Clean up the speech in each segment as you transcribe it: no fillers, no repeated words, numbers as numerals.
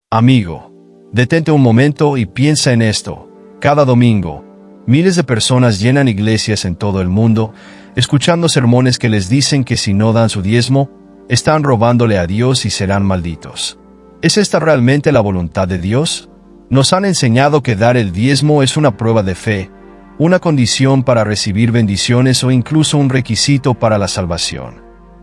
Amigo, detente un momento y piensa en esto. Cada domingo, miles de personas llenan iglesias en todo el mundo, escuchando sermones que les dicen que si no dan su diezmo, están robándole a Dios y serán malditos. ¿Es esta realmente la voluntad de Dios? Nos han enseñado que dar el diezmo es una prueba de fe, una condición para recibir bendiciones o incluso un requisito para la salvación.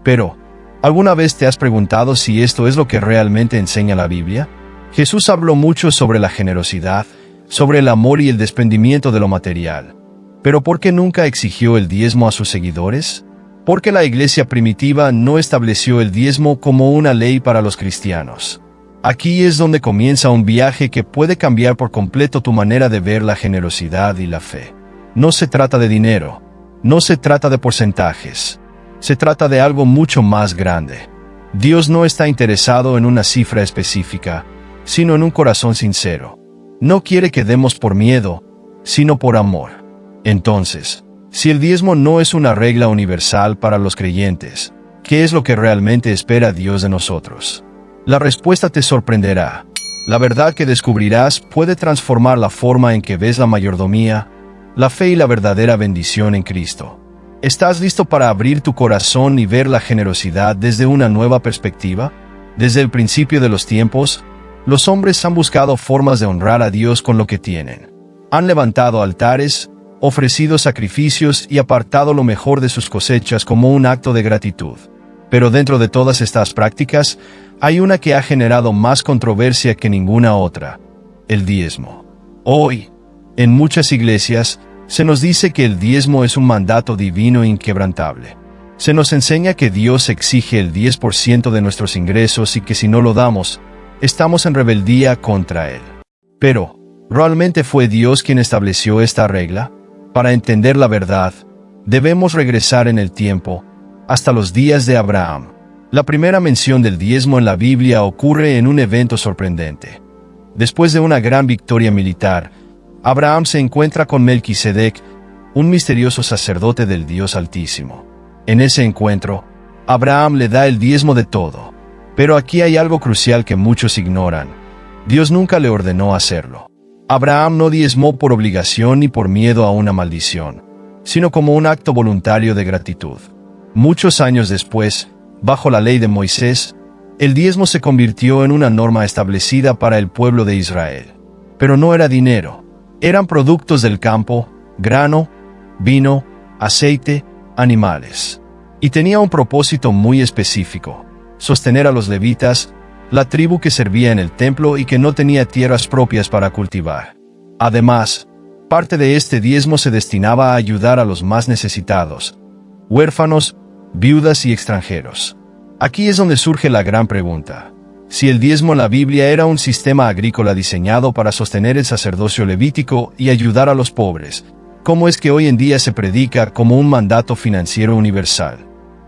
Pero, ¿alguna vez te has preguntado si esto es lo que realmente enseña la Biblia? Jesús habló mucho sobre la generosidad, sobre el amor y el desprendimiento de lo material. ¿Pero por qué nunca exigió el diezmo a sus seguidores? Porque la iglesia primitiva no estableció el diezmo como una ley para los cristianos. Aquí es donde comienza un viaje que puede cambiar por completo tu manera de ver la generosidad y la fe. No se trata de dinero, no se trata de porcentajes, se trata de algo mucho más grande. Dios no está interesado en una cifra específica, sino en un corazón sincero. No quiere que demos por miedo, sino por amor. Entonces, si el diezmo no es una regla universal para los creyentes, ¿qué es lo que realmente espera Dios de nosotros? La respuesta te sorprenderá. La verdad que descubrirás puede transformar la forma en que ves la mayordomía, la fe y la verdadera bendición en Cristo. ¿Estás listo para abrir tu corazón y ver la generosidad desde una nueva perspectiva? Desde el principio de los tiempos, los hombres han buscado formas de honrar a Dios con lo que tienen. Han levantado altares, ofrecido sacrificios y apartado lo mejor de sus cosechas como un acto de gratitud. Pero dentro de todas estas prácticas, hay una que ha generado más controversia que ninguna otra: el diezmo. Hoy, en muchas iglesias, se nos dice que el diezmo es un mandato divino inquebrantable. Se nos enseña que Dios exige el 10% de nuestros ingresos y que si no lo damos, estamos en rebeldía contra Él. Pero, ¿realmente fue Dios quien estableció esta regla? Para entender la verdad, debemos regresar en el tiempo, hasta los días de Abraham. La primera mención del diezmo en la Biblia ocurre en un evento sorprendente. Después de una gran victoria militar, Abraham se encuentra con Melquisedec, un misterioso sacerdote del Dios Altísimo. En ese encuentro, Abraham le da el diezmo de todo. Pero aquí hay algo crucial que muchos ignoran. Dios nunca le ordenó hacerlo. Abraham no diezmó por obligación ni por miedo a una maldición, sino como un acto voluntario de gratitud. Muchos años después, bajo la ley de Moisés, el diezmo se convirtió en una norma establecida para el pueblo de Israel. Pero no era dinero. Eran productos del campo, grano, vino, aceite, animales. Y tenía un propósito muy específico: sostener a los levitas, la tribu que servía en el templo y que no tenía tierras propias para cultivar. Además, parte de este diezmo se destinaba a ayudar a los más necesitados: huérfanos, viudas y extranjeros. Aquí es donde surge la gran pregunta. Si el diezmo en la Biblia era un sistema agrícola diseñado para sostener el sacerdocio levítico y ayudar a los pobres, ¿cómo es que hoy en día se predica como un mandato financiero universal?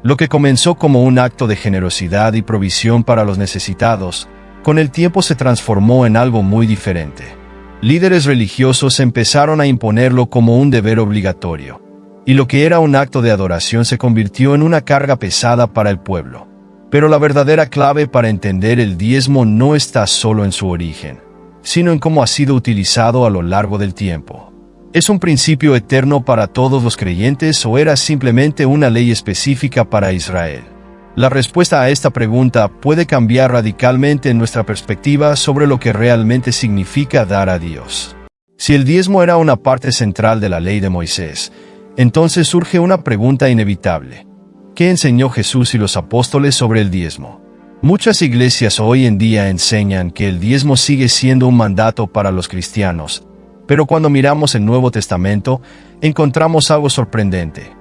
Lo que comenzó como un acto de generosidad y provisión para los necesitados, con el tiempo se transformó en algo muy diferente. Líderes religiosos empezaron a imponerlo como un deber obligatorio, y lo que era un acto de adoración se convirtió en una carga pesada para el pueblo. Pero la verdadera clave para entender el diezmo no está solo en su origen, sino en cómo ha sido utilizado a lo largo del tiempo. ¿Es un principio eterno para todos los creyentes o era simplemente una ley específica para Israel? La respuesta a esta pregunta puede cambiar radicalmente nuestra perspectiva sobre lo que realmente significa dar a Dios. Si el diezmo era una parte central de la ley de Moisés, entonces surge una pregunta inevitable: ¿qué enseñó Jesús y los apóstoles sobre el diezmo? Muchas iglesias hoy en día enseñan que el diezmo sigue siendo un mandato para los cristianos, pero cuando miramos el Nuevo Testamento, encontramos algo sorprendente.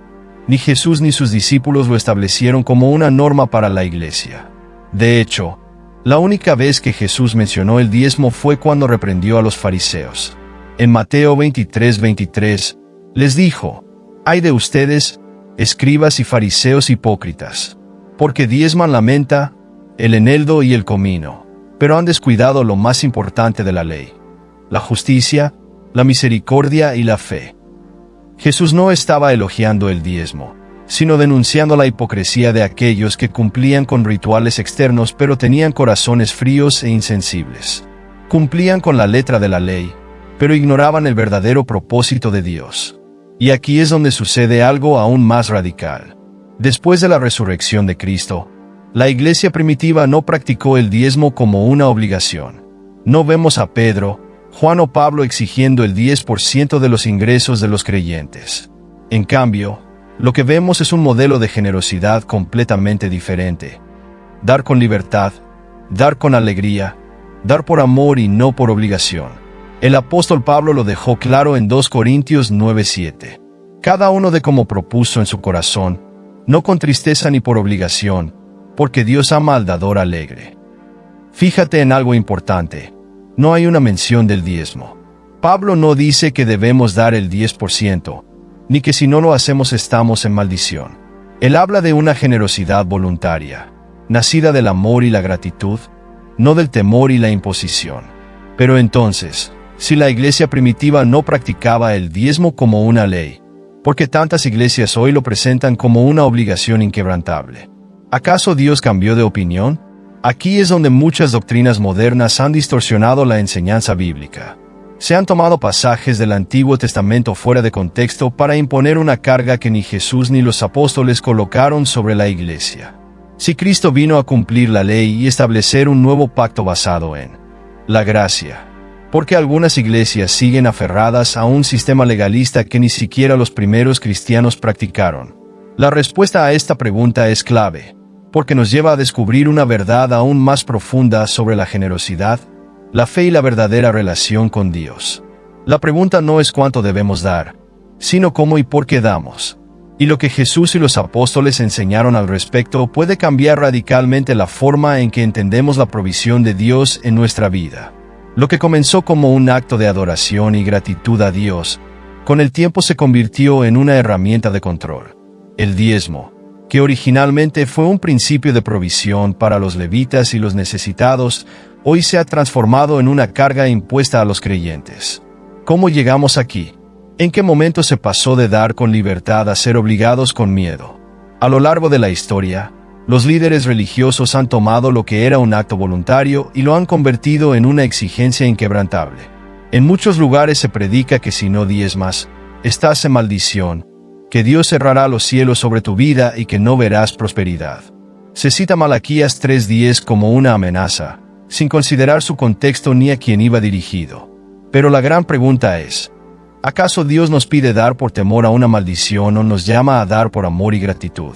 Ni Jesús ni sus discípulos lo establecieron como una norma para la iglesia. De hecho, la única vez que Jesús mencionó el diezmo fue cuando reprendió a los fariseos. En Mateo 23:23, les dijo: «Ay de ustedes, escribas y fariseos hipócritas, porque diezman la menta, el eneldo y el comino, pero han descuidado lo más importante de la ley: la justicia, la misericordia y la fe». Jesús no estaba elogiando el diezmo, sino denunciando la hipocresía de aquellos que cumplían con rituales externos pero tenían corazones fríos e insensibles. Cumplían con la letra de la ley, pero ignoraban el verdadero propósito de Dios. Y aquí es donde sucede algo aún más radical. Después de la resurrección de Cristo, la iglesia primitiva no practicó el diezmo como una obligación. No vemos a Pedro, Juan o Pablo exigiendo el 10% de los ingresos de los creyentes. En cambio, lo que vemos es un modelo de generosidad completamente diferente. Dar con libertad, dar con alegría, dar por amor y no por obligación. El apóstol Pablo lo dejó claro en 2 Corintios 9:7. Cada uno de como propuso en su corazón, no con tristeza ni por obligación, porque Dios ama al dador alegre. Fíjate en algo importante. No hay una mención del diezmo. Pablo no dice que debemos dar el 10%, ni que si no lo hacemos estamos en maldición. Él habla de una generosidad voluntaria, nacida del amor y la gratitud, no del temor y la imposición. Pero entonces, si la iglesia primitiva no practicaba el diezmo como una ley, ¿por qué tantas iglesias hoy lo presentan como una obligación inquebrantable? ¿Acaso Dios cambió de opinión? Aquí es donde muchas doctrinas modernas han distorsionado la enseñanza bíblica. Se han tomado pasajes del Antiguo Testamento fuera de contexto para imponer una carga que ni Jesús ni los apóstoles colocaron sobre la iglesia. Si Cristo vino a cumplir la ley y establecer un nuevo pacto basado en la gracia, ¿por qué algunas iglesias siguen aferradas a un sistema legalista que ni siquiera los primeros cristianos practicaron? La respuesta a esta pregunta es clave, porque nos lleva a descubrir una verdad aún más profunda sobre la generosidad, la fe y la verdadera relación con Dios. La pregunta no es cuánto debemos dar, sino cómo y por qué damos. Y lo que Jesús y los apóstoles enseñaron al respecto puede cambiar radicalmente la forma en que entendemos la provisión de Dios en nuestra vida. Lo que comenzó como un acto de adoración y gratitud a Dios, con el tiempo se convirtió en una herramienta de control. El diezmo, que originalmente fue un principio de provisión para los levitas y los necesitados, hoy se ha transformado en una carga impuesta a los creyentes. ¿Cómo llegamos aquí? ¿En qué momento se pasó de dar con libertad a ser obligados con miedo? A lo largo de la historia, los líderes religiosos han tomado lo que era un acto voluntario y lo han convertido en una exigencia inquebrantable. En muchos lugares se predica que si no diezmas, estás en maldición, que Dios cerrará los cielos sobre tu vida y que no verás prosperidad. Se cita Malaquías 3:10 como una amenaza, sin considerar su contexto ni a quién iba dirigido. Pero la gran pregunta es, ¿acaso Dios nos pide dar por temor a una maldición o nos llama a dar por amor y gratitud?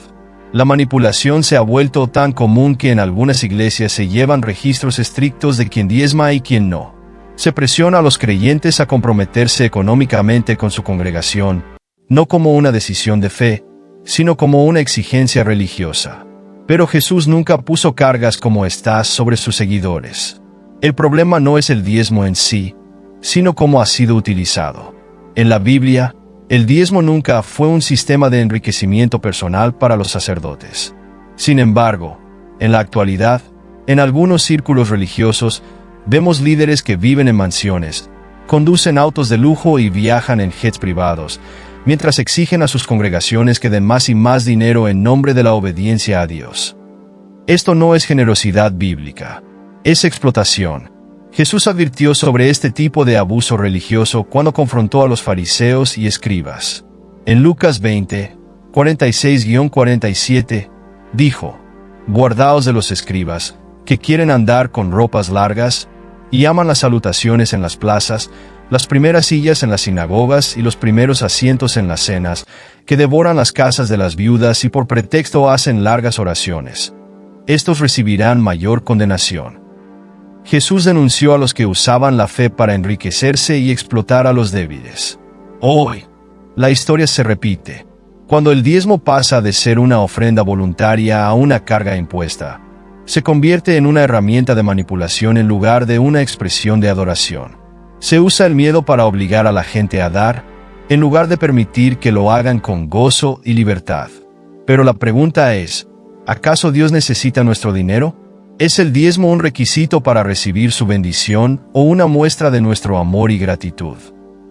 La manipulación se ha vuelto tan común que en algunas iglesias se llevan registros estrictos de quién diezma y quién no. Se presiona a los creyentes a comprometerse económicamente con su congregación, no como una decisión de fe, sino como una exigencia religiosa. Pero Jesús nunca puso cargas como estas sobre sus seguidores. El problema no es el diezmo en sí, sino cómo ha sido utilizado. En la Biblia, el diezmo nunca fue un sistema de enriquecimiento personal para los sacerdotes. Sin embargo, en la actualidad, en algunos círculos religiosos, vemos líderes que viven en mansiones, conducen autos de lujo y viajan en jets privados, mientras exigen a sus congregaciones que den más y más dinero en nombre de la obediencia a Dios. Esto no es generosidad bíblica, es explotación. Jesús advirtió sobre este tipo de abuso religioso cuando confrontó a los fariseos y escribas. En Lucas 20, 46-47, dijo: «Guardaos de los escribas, que quieren andar con ropas largas, y aman las salutaciones en las plazas, las primeras sillas en las sinagogas y los primeros asientos en las cenas, que devoran las casas de las viudas y por pretexto hacen largas oraciones. Estos recibirán mayor condenación». Jesús denunció a los que usaban la fe para enriquecerse y explotar a los débiles. Hoy, la historia se repite. Cuando el diezmo pasa de ser una ofrenda voluntaria a una carga impuesta, se convierte en una herramienta de manipulación en lugar de una expresión de adoración. Se usa el miedo para obligar a la gente a dar, en lugar de permitir que lo hagan con gozo y libertad. Pero la pregunta es, ¿acaso Dios necesita nuestro dinero? ¿Es el diezmo un requisito para recibir su bendición o una muestra de nuestro amor y gratitud?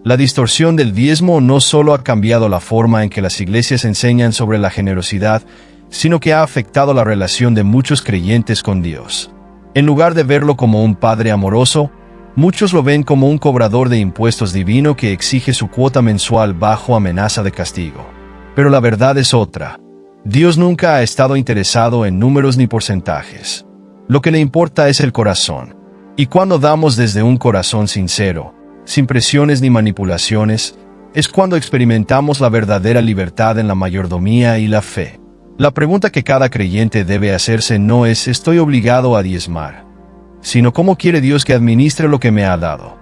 La distorsión del diezmo no solo ha cambiado la forma en que las iglesias enseñan sobre la generosidad, sino que ha afectado la relación de muchos creyentes con Dios. En lugar de verlo como un padre amoroso, muchos lo ven como un cobrador de impuestos divino que exige su cuota mensual bajo amenaza de castigo. Pero la verdad es otra. Dios nunca ha estado interesado en números ni porcentajes. Lo que le importa es el corazón. Y cuando damos desde un corazón sincero, sin presiones ni manipulaciones, es cuando experimentamos la verdadera libertad en la mayordomía y la fe. La pregunta que cada creyente debe hacerse no es ¿estoy obligado a diezmar?, sino ¿cómo quiere Dios que administre lo que me ha dado?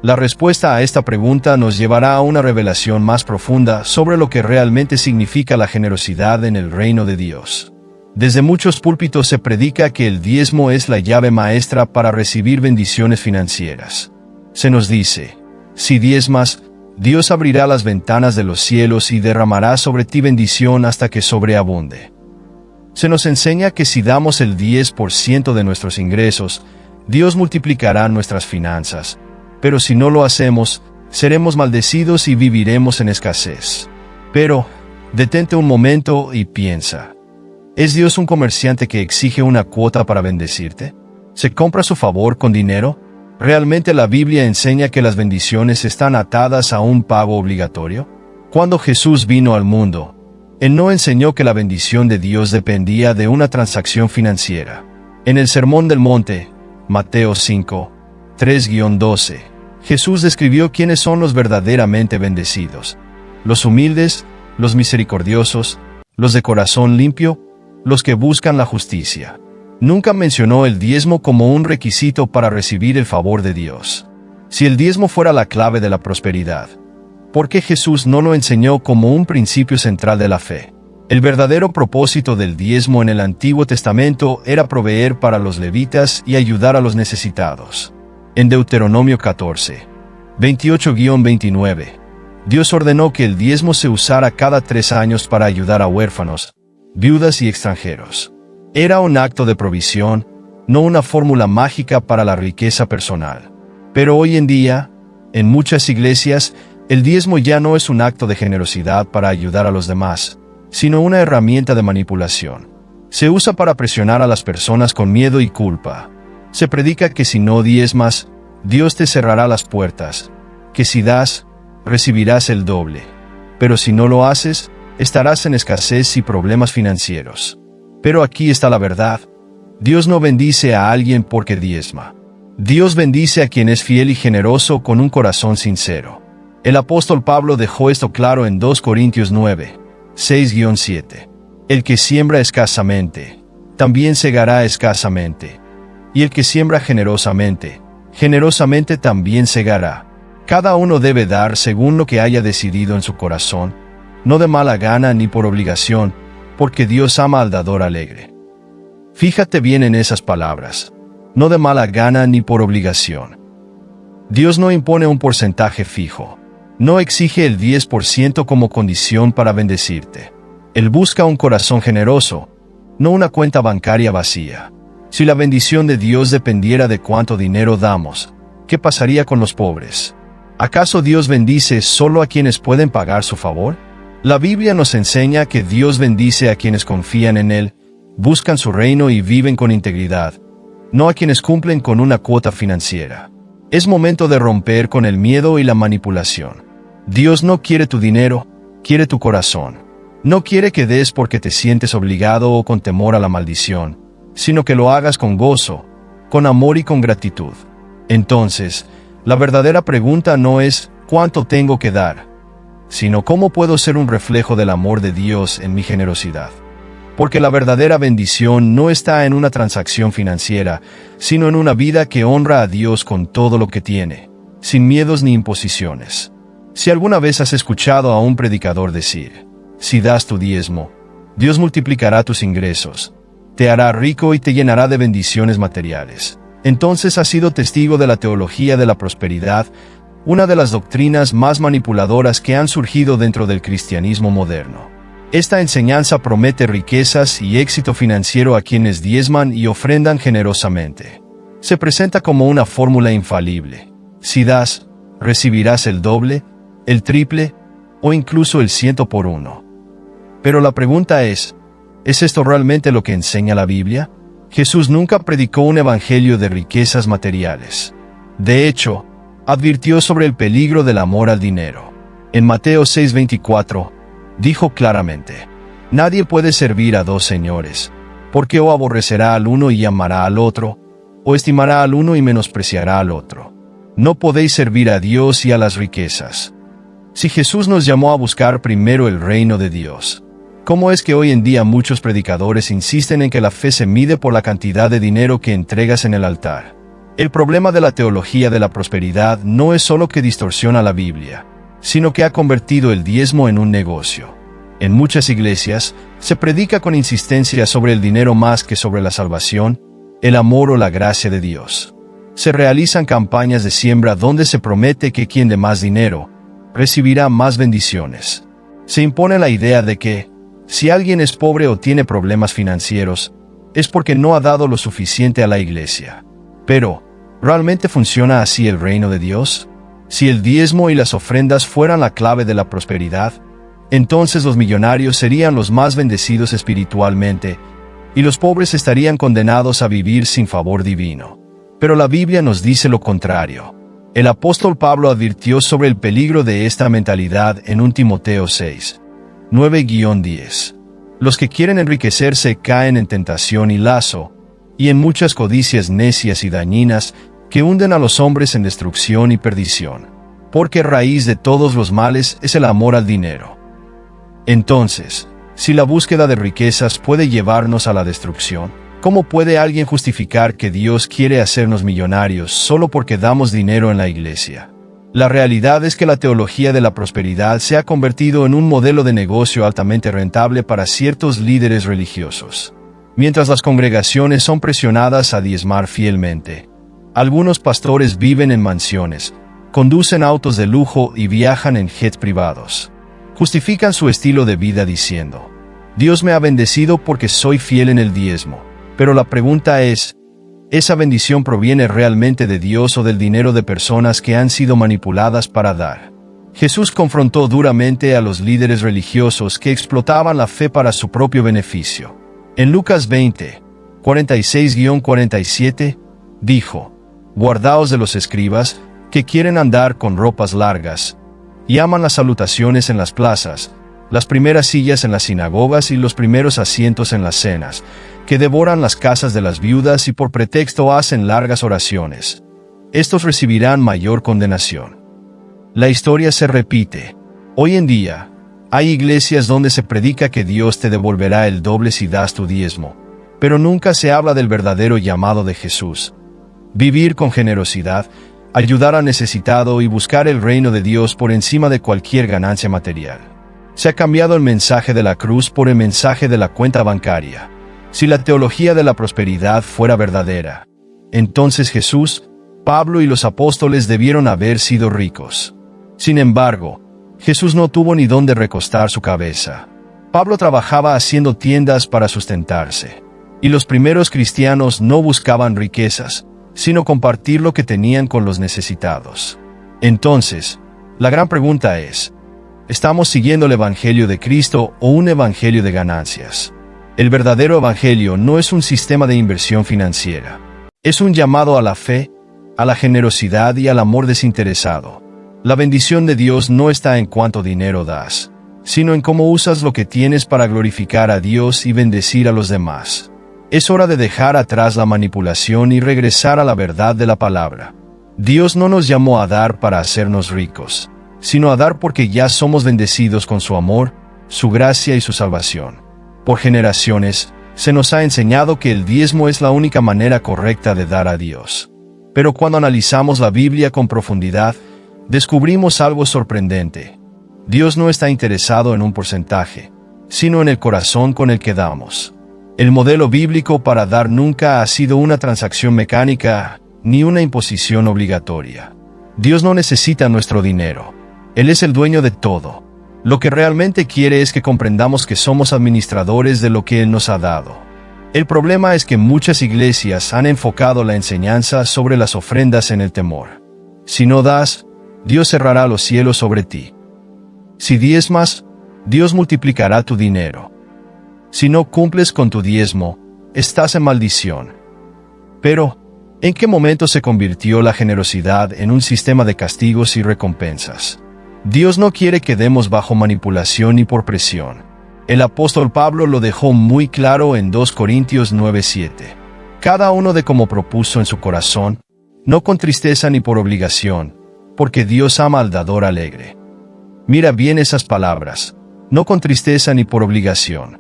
La respuesta a esta pregunta nos llevará a una revelación más profunda sobre lo que realmente significa la generosidad en el reino de Dios. Desde muchos púlpitos se predica que el diezmo es la llave maestra para recibir bendiciones financieras. Se nos dice, si diezmas, Dios abrirá las ventanas de los cielos y derramará sobre ti bendición hasta que sobreabunde. Se nos enseña que si damos el 10% de nuestros ingresos, Dios multiplicará nuestras finanzas, pero si no lo hacemos, seremos maldecidos y viviremos en escasez. Pero, detente un momento y piensa. ¿Es Dios un comerciante que exige una cuota para bendecirte? ¿Se compra su favor con dinero? ¿Realmente la Biblia enseña que las bendiciones están atadas a un pago obligatorio? Cuando Jesús vino al mundo, Él no enseñó que la bendición de Dios dependía de una transacción financiera. En el Sermón del Monte, Mateo 5, 3-12, Jesús describió quiénes son los verdaderamente bendecidos: los humildes, los misericordiosos, los de corazón limpio, los que buscan la justicia. Nunca mencionó el diezmo como un requisito para recibir el favor de Dios. Si el diezmo fuera la clave de la prosperidad, ¿por qué Jesús no lo enseñó como un principio central de la fe? El verdadero propósito del diezmo en el Antiguo Testamento era proveer para los levitas y ayudar a los necesitados. En Deuteronomio 14, 28-29, Dios ordenó que el diezmo se usara cada 3 años para ayudar a huérfanos, viudas y extranjeros. Era un acto de provisión, no una fórmula mágica para la riqueza personal. Pero hoy en día, en muchas iglesias, el diezmo ya no es un acto de generosidad para ayudar a los demás, sino una herramienta de manipulación. Se usa para presionar a las personas con miedo y culpa. Se predica que si no diezmas, Dios te cerrará las puertas, que si das, recibirás el doble. Pero si no lo haces, estarás en escasez y problemas financieros. Pero aquí está la verdad. Dios no bendice a alguien porque diezma. Dios bendice a quien es fiel y generoso con un corazón sincero. El apóstol Pablo dejó esto claro en 2 Corintios 9, 6-7. El que siembra escasamente, también segará escasamente. Y el que siembra generosamente, generosamente también segará. Cada uno debe dar según lo que haya decidido en su corazón, no de mala gana ni por obligación, porque Dios ama al dador alegre. Fíjate bien en esas palabras, no de mala gana ni por obligación. Dios no impone un porcentaje fijo, no exige el 10% como condición para bendecirte. Él busca un corazón generoso, no una cuenta bancaria vacía. Si la bendición de Dios dependiera de cuánto dinero damos, ¿qué pasaría con los pobres? ¿Acaso Dios bendice solo a quienes pueden pagar su favor? La Biblia nos enseña que Dios bendice a quienes confían en Él, buscan su reino y viven con integridad, no a quienes cumplen con una cuota financiera. Es momento de romper con el miedo y la manipulación. Dios no quiere tu dinero, quiere tu corazón. No quiere que des porque te sientes obligado o con temor a la maldición, sino que lo hagas con gozo, con amor y con gratitud. Entonces, la verdadera pregunta no es ¿cuánto tengo que dar?, sino ¿cómo puedo ser un reflejo del amor de Dios en mi generosidad? Porque la verdadera bendición no está en una transacción financiera, sino en una vida que honra a Dios con todo lo que tiene, sin miedos ni imposiciones. Si alguna vez has escuchado a un predicador decir, si das tu diezmo, Dios multiplicará tus ingresos, te hará rico y te llenará de bendiciones materiales, entonces has sido testigo de la teología de la prosperidad, una de las doctrinas más manipuladoras que han surgido dentro del cristianismo moderno. Esta enseñanza promete riquezas y éxito financiero a quienes diezman y ofrendan generosamente. Se presenta como una fórmula infalible. Si das, recibirás el doble, el triple o incluso el 100 por 1. Pero la pregunta ¿es esto realmente lo que enseña la Biblia? Jesús nunca predicó un evangelio de riquezas materiales. De hecho, advirtió sobre el peligro del amor al dinero. En Mateo 6:24, dijo claramente: nadie puede servir a dos señores, porque o aborrecerá al uno y amará al otro, o estimará al uno y menospreciará al otro. No podéis servir a Dios y a las riquezas. Si Jesús nos llamó a buscar primero el reino de Dios, ¿cómo es que hoy en día muchos predicadores insisten en que la fe se mide por la cantidad de dinero que entregas en el altar? El problema de la teología de la prosperidad no es solo que distorsiona la Biblia, sino que ha convertido el diezmo en un negocio. En muchas iglesias, se predica con insistencia sobre el dinero más que sobre la salvación, el amor o la gracia de Dios. Se realizan campañas de siembra donde se promete que quien dé más dinero, recibirá más bendiciones. Se impone la idea de que, si alguien es pobre o tiene problemas financieros, es porque no ha dado lo suficiente a la iglesia. Pero, ¿realmente funciona así el reino de Dios? Si el diezmo y las ofrendas fueran la clave de la prosperidad, entonces los millonarios serían los más bendecidos espiritualmente, y los pobres estarían condenados a vivir sin favor divino. Pero la Biblia nos dice lo contrario. El apóstol Pablo advirtió sobre el peligro de esta mentalidad en 1 Timoteo 6, 9-10. Los que quieren enriquecerse caen en tentación y lazo, y en muchas codicias necias y dañinas que hunden a los hombres en destrucción y perdición. Porque raíz de todos los males es el amor al dinero. Entonces, si la búsqueda de riquezas puede llevarnos a la destrucción, ¿cómo puede alguien justificar que Dios quiere hacernos millonarios solo porque damos dinero en la iglesia? La realidad es que la teología de la prosperidad se ha convertido en un modelo de negocio altamente rentable para ciertos líderes religiosos. Mientras las congregaciones son presionadas a diezmar fielmente, algunos pastores viven en mansiones, conducen autos de lujo y viajan en jets privados. Justifican su estilo de vida diciendo: Dios me ha bendecido porque soy fiel en el diezmo. Pero la pregunta es, ¿esa bendición proviene realmente de Dios o del dinero de personas que han sido manipuladas para dar? Jesús confrontó duramente a los líderes religiosos que explotaban la fe para su propio beneficio. En Lucas 20, 46-47, dijo: guardaos de los escribas, que quieren andar con ropas largas, y aman las salutaciones en las plazas, las primeras sillas en las sinagogas y los primeros asientos en las cenas, que devoran las casas de las viudas y por pretexto hacen largas oraciones. Estos recibirán mayor condenación. La historia se repite. Hoy en día, hay iglesias donde se predica que Dios te devolverá el doble si das tu diezmo, pero nunca se habla del verdadero llamado de Jesús: vivir con generosidad, ayudar al necesitado y buscar el reino de Dios por encima de cualquier ganancia material. Se ha cambiado el mensaje de la cruz por el mensaje de la cuenta bancaria. Si la teología de la prosperidad fuera verdadera, entonces Jesús, Pablo y los apóstoles debieron haber sido ricos. Sin embargo, Jesús no tuvo ni dónde recostar su cabeza. Pablo trabajaba haciendo tiendas para sustentarse, y los primeros cristianos no buscaban riquezas, sino compartir lo que tenían con los necesitados. Entonces, la gran pregunta es: ¿estamos siguiendo el Evangelio de Cristo o un evangelio de ganancias? El verdadero evangelio no es un sistema de inversión financiera. Es un llamado a la fe, a la generosidad y al amor desinteresado. La bendición de Dios no está en cuánto dinero das, sino en cómo usas lo que tienes para glorificar a Dios y bendecir a los demás. Es hora de dejar atrás la manipulación y regresar a la verdad de la palabra. Dios no nos llamó a dar para hacernos ricos, sino a dar porque ya somos bendecidos con su amor, su gracia y su salvación. Por generaciones, se nos ha enseñado que el diezmo es la única manera correcta de dar a Dios. Pero cuando analizamos la Biblia con profundidad, descubrimos algo sorprendente. Dios no está interesado en un porcentaje, sino en el corazón con el que damos. El modelo bíblico para dar nunca ha sido una transacción mecánica, ni una imposición obligatoria. Dios no necesita nuestro dinero. Él es el dueño de todo. Lo que realmente quiere es que comprendamos que somos administradores de lo que Él nos ha dado. El problema es que muchas iglesias han enfocado la enseñanza sobre las ofrendas en el temor. Si no das, Dios cerrará los cielos sobre ti. Si diezmas, Dios multiplicará tu dinero. Si no cumples con tu diezmo, estás en maldición. Pero, ¿en qué momento se convirtió la generosidad en un sistema de castigos y recompensas? Dios no quiere que demos bajo manipulación ni por presión. El apóstol Pablo lo dejó muy claro en 2 Corintios 9:7. Cada uno de como propuso en su corazón, no con tristeza ni por obligación, porque Dios ama al dador alegre. Mira bien esas palabras, no con tristeza ni por obligación.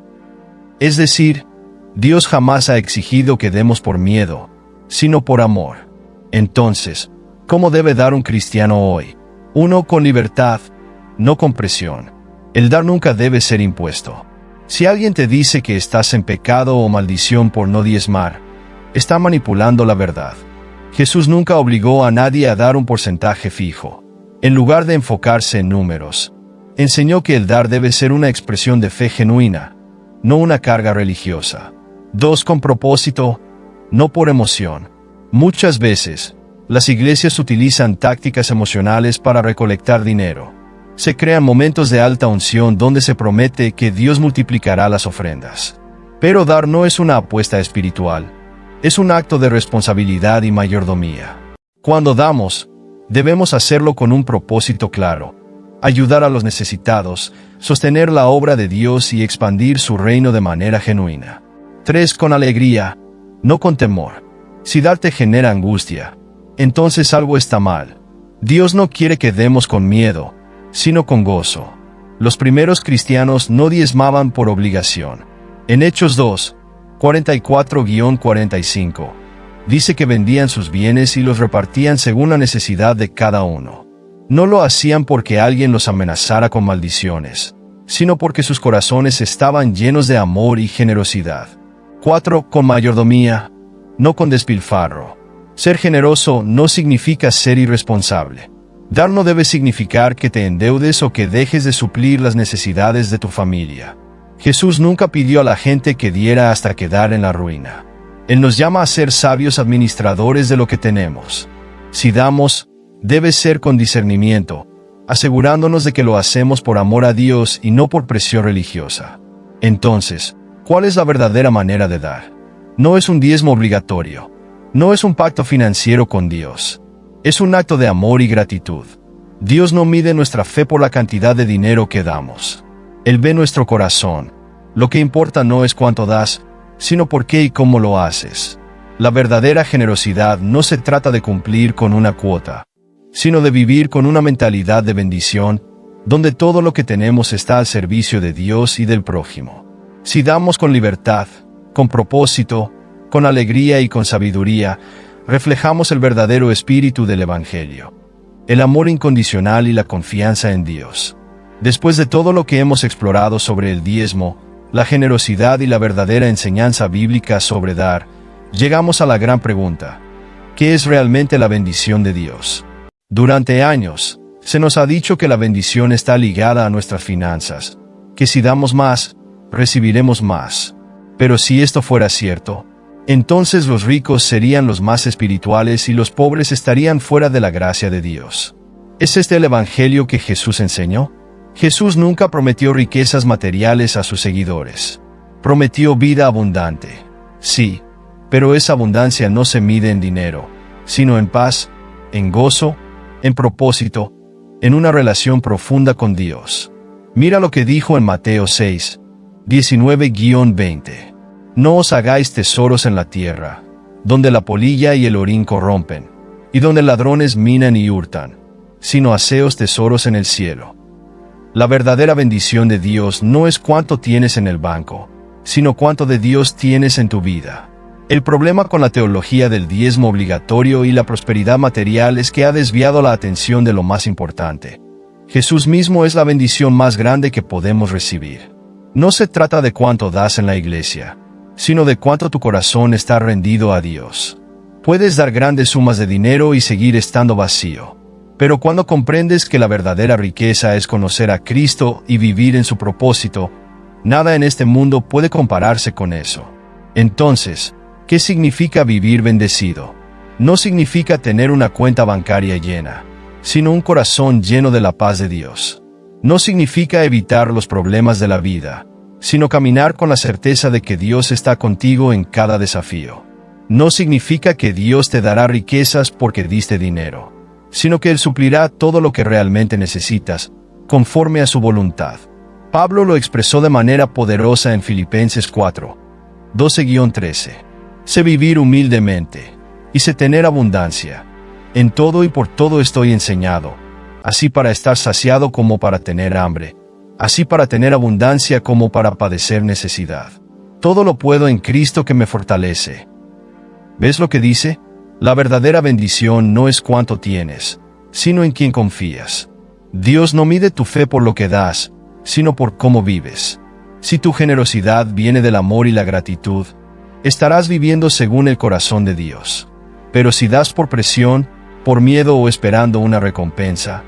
Es decir, Dios jamás ha exigido que demos por miedo, sino por amor. Entonces, ¿cómo debe dar un cristiano hoy? Uno con libertad, no con presión. El dar nunca debe ser impuesto. Si alguien te dice que estás en pecado o maldición por no diezmar, está manipulando la verdad. Jesús nunca obligó a nadie a dar un porcentaje fijo. En lugar de enfocarse en números, enseñó que el dar debe ser una expresión de fe genuina, no una carga religiosa. 2. Con propósito, no por emoción. Muchas veces, las iglesias utilizan tácticas emocionales para recolectar dinero. Se crean momentos de alta unción donde se promete que Dios multiplicará las ofrendas. Pero dar no es una apuesta espiritual. Es un acto de responsabilidad y mayordomía. Cuando damos, debemos hacerlo con un propósito claro: ayudar a los necesitados, sostener la obra de Dios y expandir su reino de manera genuina. 3. Con alegría, no con temor. Si dar te genera angustia, entonces algo está mal. Dios no quiere que demos con miedo, sino con gozo. Los primeros cristianos no diezmaban por obligación. En Hechos 2, 44-45, dice que vendían sus bienes y los repartían según la necesidad de cada uno. No lo hacían porque alguien los amenazara con maldiciones, sino porque sus corazones estaban llenos de amor y generosidad. 4. Con mayordomía, no con despilfarro. Ser generoso no significa ser irresponsable. Dar no debe significar que te endeudes o que dejes de suplir las necesidades de tu familia. Jesús nunca pidió a la gente que diera hasta quedar en la ruina. Él nos llama a ser sabios administradores de lo que tenemos. Si damos, debe ser con discernimiento, asegurándonos de que lo hacemos por amor a Dios y no por presión religiosa. Entonces, ¿cuál es la verdadera manera de dar? No es un diezmo obligatorio. No es un pacto financiero con Dios. Es un acto de amor y gratitud. Dios no mide nuestra fe por la cantidad de dinero que damos. Él ve nuestro corazón. Lo que importa no es cuánto das, sino por qué y cómo lo haces. La verdadera generosidad no se trata de cumplir con una cuota, sino de vivir con una mentalidad de bendición, donde todo lo que tenemos está al servicio de Dios y del prójimo. Si damos con libertad, con propósito, con alegría y con sabiduría, reflejamos el verdadero espíritu del Evangelio, el amor incondicional y la confianza en Dios. Después de todo lo que hemos explorado sobre el diezmo, la generosidad y la verdadera enseñanza bíblica sobre dar, llegamos a la gran pregunta: ¿qué es realmente la bendición de Dios? Durante años, se nos ha dicho que la bendición está ligada a nuestras finanzas, que si damos más, recibiremos más. Pero si esto fuera cierto, entonces los ricos serían los más espirituales y los pobres estarían fuera de la gracia de Dios. ¿Es este el Evangelio que Jesús enseñó? Jesús nunca prometió riquezas materiales a sus seguidores. Prometió vida abundante. Sí, pero esa abundancia no se mide en dinero, sino en paz, en gozo, en propósito, en una relación profunda con Dios. Mira lo que dijo en Mateo 6, 19-20. No os hagáis tesoros en la tierra, donde la polilla y el orín corrompen, y donde ladrones minan y hurtan, sino haceos tesoros en el cielo. La verdadera bendición de Dios no es cuánto tienes en el banco, sino cuánto de Dios tienes en tu vida. El problema con la teología del diezmo obligatorio y la prosperidad material es que ha desviado la atención de lo más importante. Jesús mismo es la bendición más grande que podemos recibir. No se trata de cuánto das en la iglesia, sino de cuánto tu corazón está rendido a Dios. Puedes dar grandes sumas de dinero y seguir estando vacío. Pero cuando comprendes que la verdadera riqueza es conocer a Cristo y vivir en su propósito, nada en este mundo puede compararse con eso. Entonces, ¿qué significa vivir bendecido? No significa tener una cuenta bancaria llena. sino un corazón lleno de la paz de Dios. No significa evitar los problemas de la vida, sino caminar con la certeza de que Dios está contigo en cada desafío. No significa que Dios te dará riquezas porque diste dinero, sino que Él suplirá todo lo que realmente necesitas, conforme a su voluntad. Pablo lo expresó de manera poderosa en Filipenses 4, 12-13. Sé vivir humildemente, y sé tener abundancia. En todo y por todo estoy enseñado, así para estar saciado como para tener hambre, así para tener abundancia como para padecer necesidad. Todo lo puedo en Cristo que me fortalece. ¿Ves lo que dice? La verdadera bendición no es cuánto tienes, sino en quién confías. Dios no mide tu fe por lo que das, sino por cómo vives. Si tu generosidad viene del amor y la gratitud, estarás viviendo según el corazón de Dios. Pero si das por presión, por miedo o esperando una recompensa,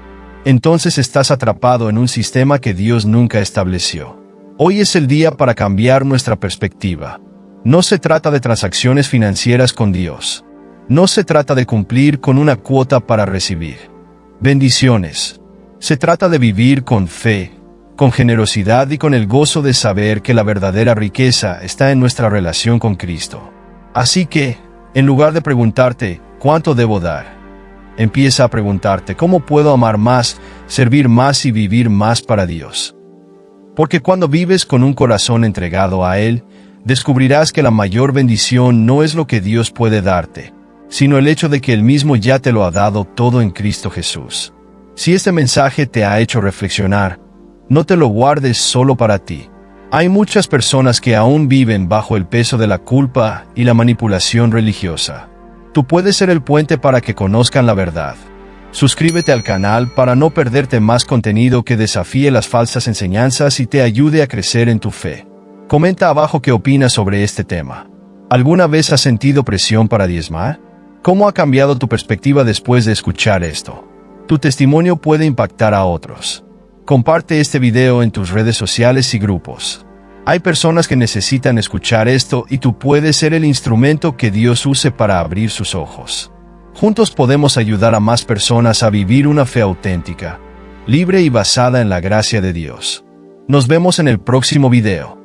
entonces estás atrapado en un sistema que Dios nunca estableció. Hoy es el día para cambiar nuestra perspectiva. No se trata de transacciones financieras con Dios. No se trata de cumplir con una cuota para recibir bendiciones. Se trata de vivir con fe, con generosidad y con el gozo de saber que la verdadera riqueza está en nuestra relación con Cristo. Así que, en lugar de preguntarte, ¿cuánto debo dar?, empieza a preguntarte, ¿cómo puedo amar más, servir más y vivir más para Dios? Porque cuando vives con un corazón entregado a Él, descubrirás que la mayor bendición no es lo que Dios puede darte, sino el hecho de que Él mismo ya te lo ha dado todo en Cristo Jesús. Si este mensaje te ha hecho reflexionar, no te lo guardes solo para ti. Hay muchas personas que aún viven bajo el peso de la culpa y la manipulación religiosa. Tú puedes ser el puente para que conozcan la verdad. Suscríbete al canal para no perderte más contenido que desafíe las falsas enseñanzas y te ayude a crecer en tu fe. Comenta abajo qué opinas sobre este tema. ¿Alguna vez has sentido presión para diezmar? ¿Cómo ha cambiado tu perspectiva después de escuchar esto? Tu testimonio puede impactar a otros. Comparte este video en tus redes sociales y grupos. Hay personas que necesitan escuchar esto y tú puedes ser el instrumento que Dios use para abrir sus ojos. Juntos podemos ayudar a más personas a vivir una fe auténtica, libre y basada en la gracia de Dios. Nos vemos en el próximo video.